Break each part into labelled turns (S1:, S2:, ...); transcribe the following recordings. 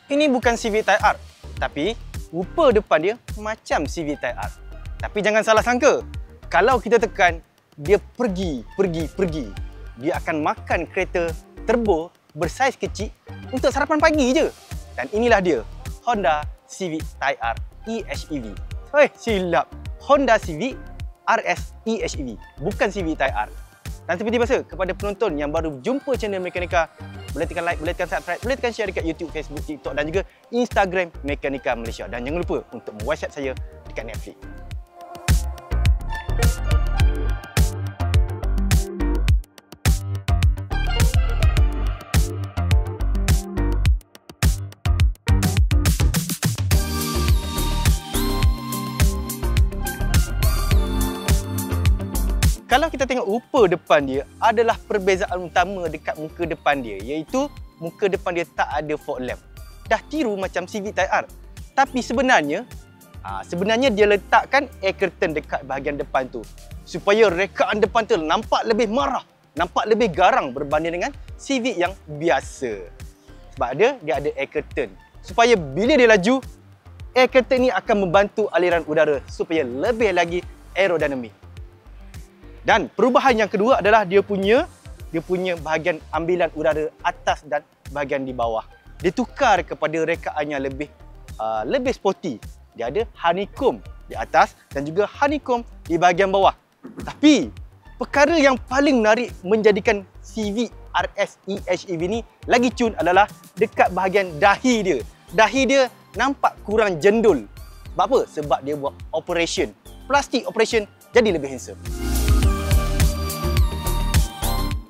S1: Ini bukan Civic Type R, tapi rupa depan dia macam Civic Type R. Tapi jangan salah sangka, kalau kita tekan, dia pergi. Dia akan makan kereta turbo bersaiz kecil untuk sarapan pagi je. Dan inilah dia, Honda Civic Type R eHEV. Silap. Honda Civic RS eHEV, bukan Civic Type R. Dan seperti biasa, kepada penonton yang baru jumpa channel Mekanika, boleh tekan like, boleh tekan subscribe, boleh tekan share dekat YouTube, Facebook, TikTok dan juga Instagram Mekanika Malaysia. Dan jangan lupa untuk WhatsApp saya dekat Netflix. Kalau kita tengok rupa depan dia, adalah perbezaan utama dekat muka depan dia, iaitu muka depan dia tak ada fog lamp. Dah tiru macam Civic Type R. Tapi sebenarnya dia letakkan air curtain dekat bahagian depan tu supaya rekaan depan tu nampak lebih marah, nampak lebih garang berbanding dengan Civic yang biasa. Sebab dia ada air curtain supaya bila dia laju, air curtain ni akan membantu aliran udara supaya lebih lagi aerodinamik. Dan perubahan yang kedua adalah dia punya bahagian ambilan udara atas dan bahagian di bawah. Dia tukar kepada rekaan yang lebih sporty. Dia ada honeycomb di atas dan juga honeycomb di bahagian bawah. Tapi perkara yang paling menarik menjadikan Civic RS eHEV ni lagi cun adalah dekat bahagian dahi dia. Dahi dia nampak kurang jendul. Sebab apa? Sebab dia buat operation. Plastik operation jadi lebih handsome.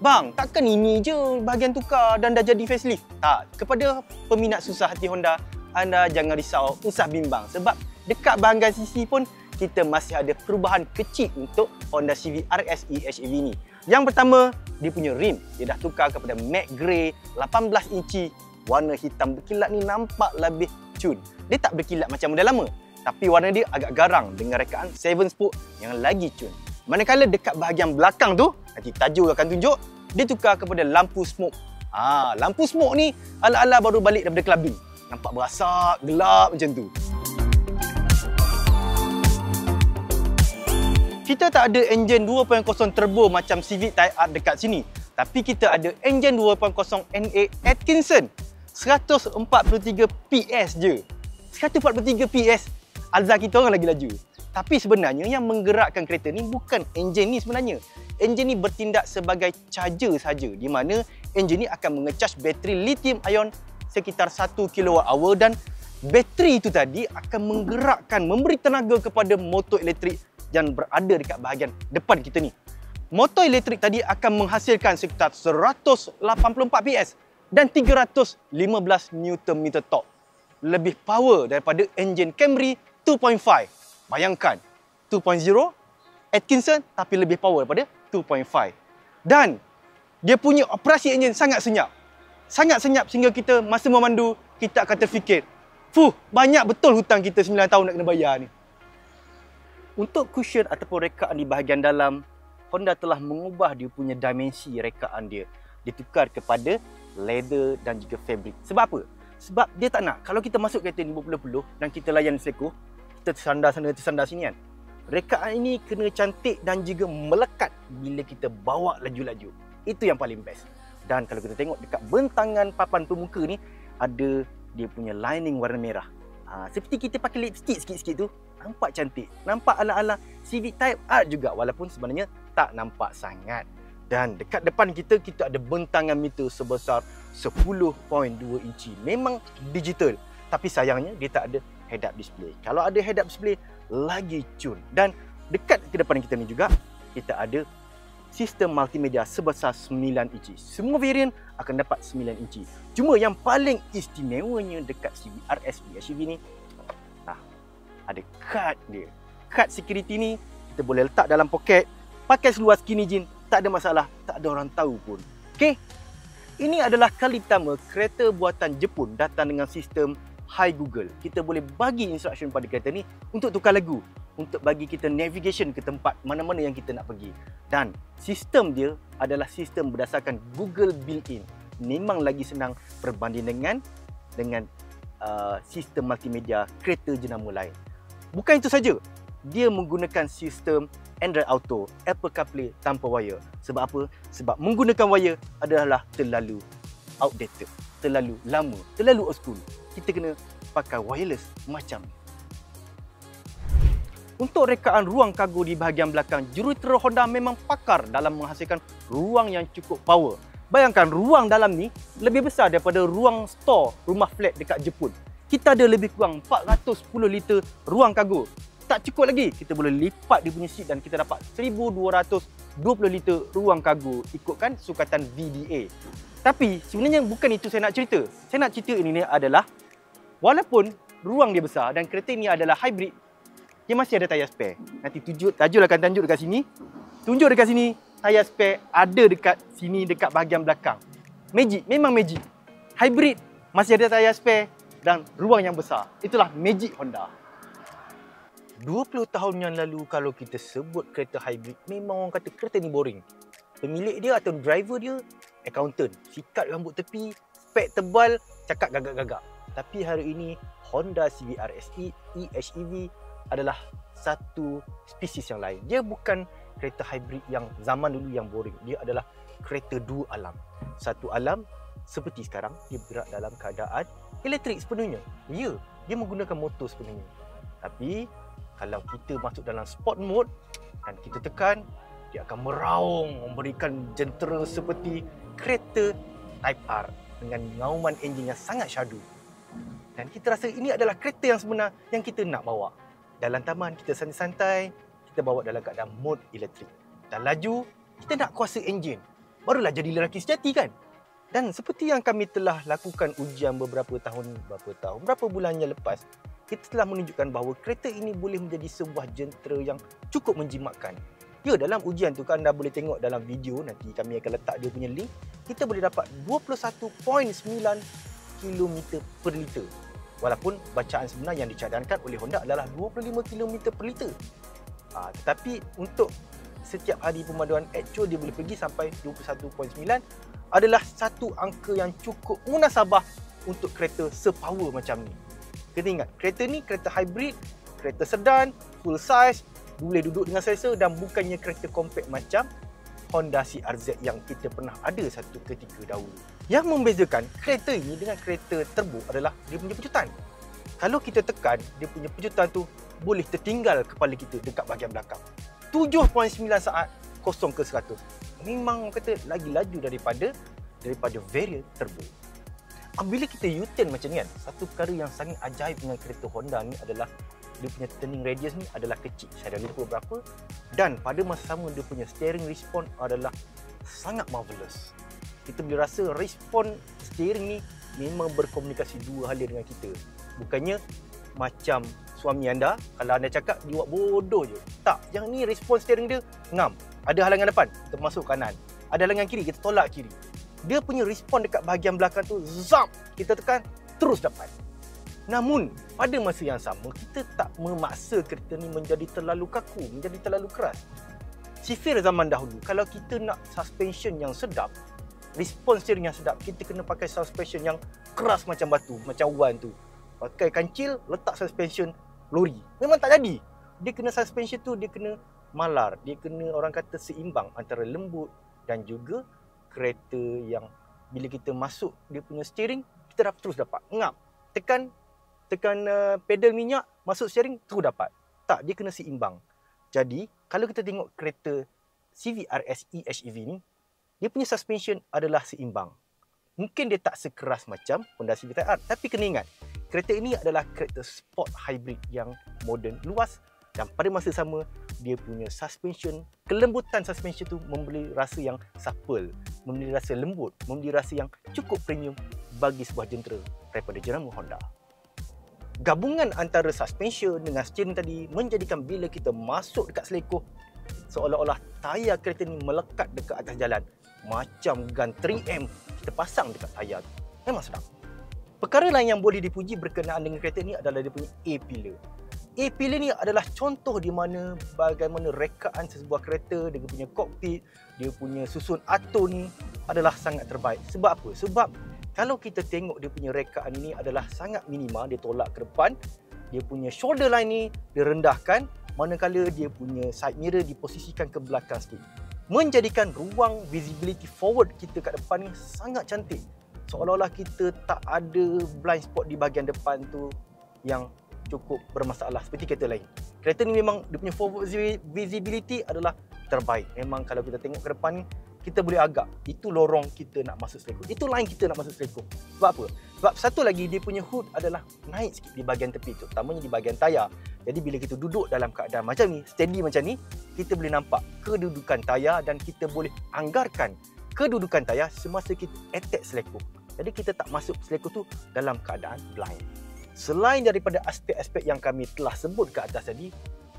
S1: Bang, takkan ini je bahagian tukar dan dah jadi facelift? Tak. Kepada peminat susah hati Honda, anda jangan risau, usah bimbang. Sebab dekat bahagian sisi pun, kita masih ada perubahan kecil untuk Honda Civic RS eHEV ni. Yang pertama, dia punya rim. Dia dah tukar kepada matte grey 18 inci. Warna hitam berkilat ni nampak lebih cun. Dia tak berkilat macam model lama. Tapi warna dia agak garang dengan rekaan 7 spoke yang lagi cun. Manakala dekat bahagian belakang tu, nanti tajuk akan tunjuk, dia tukar kepada lampu smoke. Lampu smoke ni ala-ala baru balik daripada clubbing. Nampak berasap, gelap macam tu. Kita tak ada enjin 2.0 turbo macam Civic Type R dekat sini. Tapi kita ada enjin 2.0 N8 Atkinson. 143 PS je. 143 PS. Alza kita orang lagi laju. Tapi sebenarnya yang menggerakkan kereta ni bukan enjin ni sebenarnya. Enjin ni bertindak sebagai charger saja, di mana enjin ni akan mengecas bateri lithium ion sekitar 1 kWh dan bateri itu tadi akan menggerakkan, memberi tenaga kepada motor elektrik yang berada dekat bahagian depan kita ni. Motor elektrik tadi akan menghasilkan sekitar 184 PS dan 315 Nm torque. Lebih power daripada enjin Camry 2.5. Bayangkan, 2.0 Atkinson tapi lebih power daripada 2.5. Dan dia punya operasi enjin sangat senyap. Sangat senyap sehingga kita masa memandu, kita akan terfikir, banyak betul hutang kita 9 tahun nak kena bayar ni. Untuk cushion ataupun rekaan di bahagian dalam, Honda telah mengubah dia punya dimensi rekaan dia. Ditukar kepada leather dan juga fabric. Sebab apa? Sebab dia tak nak, kalau kita masuk kereta ni berpuluh-puluh dan kita layan selekoh, kita tersandar sana, tersandar sini kan. Rekaan ini kena cantik dan juga melekat bila kita bawa laju-laju. Itu yang paling best. Dan kalau kita tengok dekat bentangan papan pemuka ni, ada dia punya lining warna merah. Seperti kita pakai lipstick sikit-sikit tu, nampak cantik. Nampak ala-ala Civic Type R juga, walaupun sebenarnya tak nampak sangat. Dan dekat depan kita, kita ada bentangan meter sebesar 10.2 inci. Memang digital. Tapi sayangnya dia tak ada head-up display. Kalau ada head-up display, lagi cun. Dan dekat ke depan kita ni juga, kita ada sistem multimedia sebesar 9 inci. Semua varian akan dapat 9 inci. Cuma yang paling istimewanya dekat Civic RS eHEV ni, ada card dia. Card security ni, kita boleh letak dalam poket, pakai seluar skinny jean, tak ada masalah, tak ada orang tahu pun. Okey? Ini adalah kali pertama kereta buatan Jepun datang dengan sistem Hi Google. Kita boleh bagi instruction pada kereta ni untuk tukar lagu, untuk bagi kita navigation ke tempat mana-mana yang kita nak pergi. Dan sistem dia adalah sistem berdasarkan Google built-in. Memang lagi senang berbanding dengan sistem multimedia kereta jenama lain. Bukan itu saja, dia menggunakan sistem Android Auto, Apple CarPlay tanpa wire. Sebab apa? Sebab menggunakan wire adalah terlalu outdated, terlalu lama, terlalu old school. Kita kena pakai wireless macam ni. Untuk rekaan ruang kargo di bahagian belakang, jurutera Honda memang pakar dalam menghasilkan ruang yang cukup power. Bayangkan ruang dalam ni lebih besar daripada ruang store rumah flat dekat Jepun. Kita ada lebih kurang 410 liter ruang kargo. Tak cukup lagi, kita boleh lipat dia punya seat dan kita dapat 1220 liter ruang kargo ikutkan sukatan VDA. Tapi sebenarnya bukan itu saya nak cerita. Saya nak cerita ini adalah walaupun ruang dia besar dan kereta ini adalah hybrid, dia masih ada tayar spare. Nanti Tajul akan tunjuk dekat sini. Tunjuk dekat sini, tayar spare ada dekat sini, dekat bahagian belakang. Magic, memang magic. Hybrid, masih ada tayar spare dan ruang yang besar. Itulah magic Honda. 20 tahun yang lalu kalau kita sebut kereta hybrid, memang orang kata kereta ni boring. Pemilik dia atau driver dia, accountant. Sikat rambut tepi, spek tebal, cakap gagak-gagak. Tapi hari ini, Honda CBR SE eHEV adalah satu spesies yang lain. Dia bukan kereta hybrid yang zaman dulu yang boring. Dia adalah kereta dua alam. Satu alam seperti sekarang, dia bergerak dalam keadaan elektrik sepenuhnya. Ya, dia menggunakan motor sepenuhnya. Tapi kalau kita masuk dalam sport mode dan kita tekan, dia akan meraung, memberikan jentera seperti kereta Type R dengan ngauman enjin yang sangat syahdu. Dan kita rasa ini adalah kereta yang sebenar yang kita nak bawa. Dalam taman kita santai-santai, kita bawa dalam keadaan mode elektrik. Dan laju, kita nak kuasa enjin. Barulah jadi lelaki sejati kan? Dan seperti yang kami telah lakukan ujian berapa bulan yang lepas, kita telah menunjukkan bahawa kereta ini boleh menjadi sebuah jentera yang cukup menjimatkan. Ya, dalam ujian tu kan anda boleh tengok dalam video, nanti kami akan letak dia punya link, kita boleh dapat 21.9 km per liter. Walaupun bacaan sebenar yang dicadangkan oleh Honda adalah 25 km per liter. Tetapi untuk setiap hari pemaduan actual dia boleh pergi sampai 21.9 adalah satu angka yang cukup munasabah untuk kereta sepower macam ni. Kita ingat, kereta ni kereta hybrid, kereta sedan, full size, boleh duduk dengan selesa dan bukannya kereta compact macam Honda CR-Z yang kita pernah ada satu ketika dahulu. Yang membezakan kereta ini dengan kereta turbo adalah dia punya pejutan. Kalau kita tekan, dia punya pejutan tu boleh tertinggal kepala kita dekat bahagian belakang. 7.9 saat 0 ke 100. Memang kata lagi laju daripada variant turbo. Bila kita U-turn macam ni kan, satu perkara yang sangat ajaib dengan kereta Honda ni adalah dia punya turning radius ni adalah kecil. Saya dah lupa berapa. Dan pada masa sama dia punya steering response adalah sangat marvelous. Kita boleh rasa respon steering ni memang berkomunikasi dua hala dengan kita. Bukannya macam suami anda, kalau anda cakap dia buat bodoh je. Tak, yang ni respon steering dia ngam. Ada halangan depan, kita masuk kanan. Ada halangan kiri, kita tolak kiri. Dia punya respon dekat bahagian belakang tu, zap, kita tekan, terus dapat. Namun, pada masa yang sama, kita tak memaksa kereta ni menjadi terlalu kaku, menjadi terlalu keras. Sifir zaman dahulu, kalau kita nak suspension yang sedap, respon steering yang sedap, kita kena pakai suspension yang keras macam batu, macam wan tu. Pakai kancil, letak suspension lori. Memang tak jadi. Dia kena suspension tu, dia kena malar. Dia kena orang kata seimbang antara lembut dan juga kereta yang bila kita masuk dia punya steering, kita terus dapat. Ngap. Tekan pedal minyak, masuk steering, terus dapat. Tak, dia kena seimbang. Jadi, kalau kita tengok kereta CVR SE eHEV ni, dia punya suspension adalah seimbang. Mungkin dia tak sekeras macam Honda Civic Type R, tapi kena ingat, kereta ini adalah kereta sport hybrid yang moden, luas dan pada masa sama dia punya suspension, kelembutan suspension tu memberi rasa yang supple, memberi rasa lembut, memberi rasa yang cukup premium bagi sebuah jentera daripada jenama Honda. Gabungan antara suspension dengan steering tadi menjadikan bila kita masuk dekat selekoh, seolah-olah tayar kereta ni melekat dekat atas jalan. Macam gun 3M kita pasang dekat tayar tu. Memang sedap. Perkara lain yang boleh dipuji berkenaan dengan kereta ni adalah dia punya A-pillar. A-pillar ni adalah contoh di mana bagaimana rekaan sebuah kereta, dia punya kokpit, dia punya susun atur ni adalah sangat terbaik. Sebab apa? Sebab Kalau kita tengok dia punya rekaan ini adalah sangat minima, dia tolak ke depan. Dia punya shoulder line ni direndahkan, manakala dia punya side mirror diposisikan ke belakang sikit. Menjadikan ruang visibility forward kita kat depan ni sangat cantik. Seolah-olah kita tak ada blind spot di bahagian depan tu yang cukup bermasalah seperti kereta lain. Kereta ni memang dia punya forward visibility adalah terbaik. Memang kalau kita tengok ke depan ni, kita boleh agak. Itu lorong kita nak masuk selekong. Itu line kita nak masuk selekong. Sebab apa? Sebab satu lagi, dia punya hood adalah naik sikit di bahagian tepi tu, terutamanya di bahagian tayar. Jadi bila kita duduk dalam keadaan macam ni, steady macam ni, kita boleh nampak kedudukan tayar dan kita boleh anggarkan kedudukan tayar semasa kita attack selekong. Jadi kita tak masuk selekong tu dalam keadaan blind. Selain daripada aspek-aspek yang kami telah sebut ke atas tadi,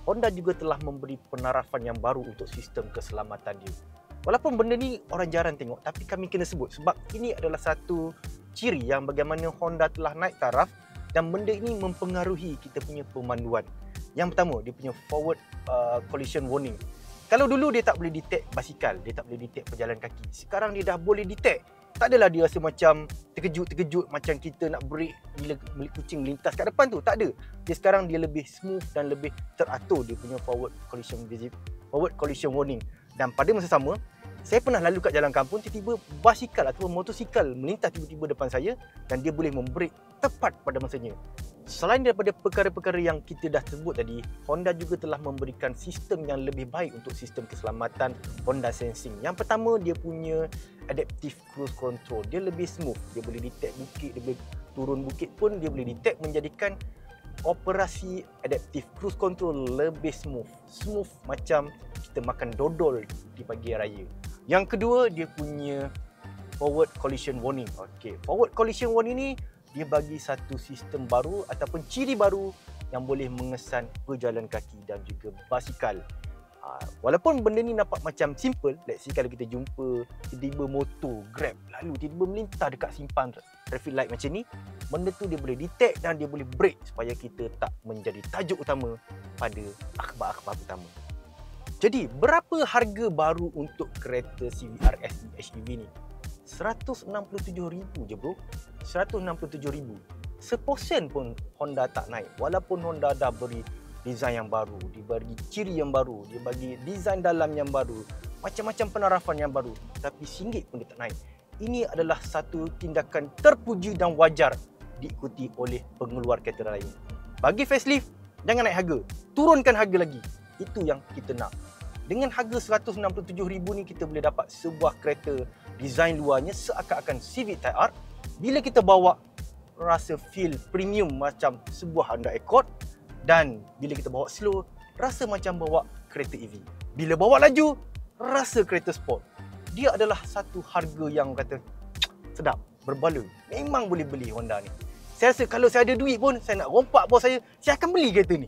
S1: Honda juga telah memberi penarafan yang baru untuk sistem keselamatan dia. Walaupun benda ni orang jarang tengok, tapi kami kena sebut sebab ini adalah satu ciri yang bagaimana Honda telah naik taraf dan benda ini mempengaruhi kita punya pemanduan. Yang pertama, dia punya forward collision warning. Kalau dulu dia tak boleh detect basikal, dia tak boleh detect pejalan kaki. Sekarang dia dah boleh detect. Tak adalah dia rasa macam terkejut-terkejut macam kita nak break bila kucing melintas kat depan tu. Tak ada. Dia sekarang dia lebih smooth dan lebih teratur dia punya forward collision warning. Dan pada masa sama, saya pernah lalu kat jalan kampung, tiba-tiba basikal ataupun motosikal melintas tiba-tiba depan saya dan dia boleh membreak tepat pada masanya. Selain daripada perkara-perkara yang kita dah sebut tadi, Honda juga telah memberikan sistem yang lebih baik untuk sistem keselamatan Honda Sensing. Yang pertama, dia punya adaptive cruise control. Dia lebih smooth. Dia boleh detect bukit, dia boleh turun bukit pun dia boleh detect, menjadikan operasi adaptive cruise control lebih smooth. Smooth macam kita makan dodol di pagi raya. Yang kedua, dia punya forward collision warning. Okey, forward collision warning ni dia bagi satu sistem baru ataupun ciri baru yang boleh mengesan pejalan kaki dan juga basikal. Walaupun benda ni nampak macam simple, let's say kalau kita jumpa tiba-tiba motor, Grab lalu tiba-tiba melintas dekat simpan traffic light macam ni, benda tu dia boleh detect dan dia boleh break supaya kita tak menjadi tajuk utama pada akhbar-akhbar utama. Jadi, berapa harga baru untuk kereta CVRS EHEV ni? 167,000 je bro. 167,000. Seposen pun Honda tak naik. Walaupun Honda dah beri design yang baru, dia bagi ciri yang baru, dia bagi design dalam yang baru, macam-macam penarafan yang baru, tapi RM1 pun dia tak naik. Ini adalah satu tindakan terpuji dan wajar diikuti oleh pengeluar kereta lain. Bagi facelift, jangan naik harga, turunkan harga lagi. Itu yang kita nak. Dengan harga 167,000 ni kita boleh dapat sebuah kereta design luarnya seakan-akan Civic Type R. Bila kita bawa, rasa feel premium macam sebuah Honda Accord, dan bila kita bawa slow, rasa macam bawa kereta EV. Bila bawa laju, rasa kereta sport. Dia adalah satu harga yang kata sedap, berbala. Memang boleh beli Honda ni. Saya rasa kalau saya ada duit pun, saya nak rompak bos saya akan beli kereta ni.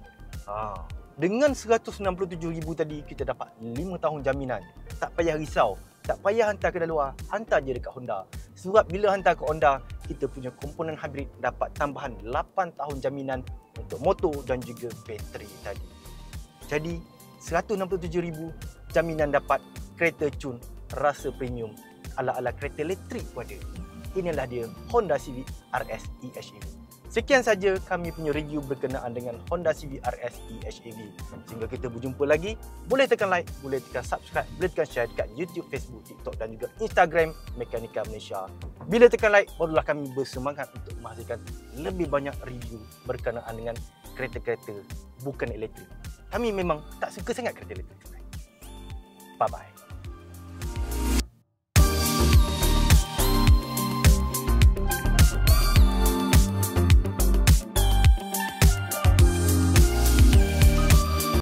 S1: Dengan 167,000 tadi, kita dapat 5 tahun jaminan. Tak payah risau. Tak payah hantar ke luar. Hantar je dekat Honda. Sebab bila hantar ke Honda, kita punya komponen hybrid dapat tambahan 8 tahun jaminan untuk motor dan juga bateri tadi. Jadi, 167,000 jaminan dapat kereta cun rasa premium ala-ala kereta elektrik pun ada. Inilah dia Honda Civic RS EHEV. Sekian saja kami punya review berkenaan dengan Honda Civic RS EHEV. Sehingga kita berjumpa lagi, boleh tekan like, boleh tekan subscribe, boleh tekan share dekat YouTube, Facebook, TikTok dan juga Instagram Mekanika Malaysia. Bila tekan like, barulah kami bersemangat untuk menghasilkan lebih banyak review berkenaan dengan kereta-kereta bukan elektrik. Kami memang tak suka sangat kereta elektrik. Bye-bye.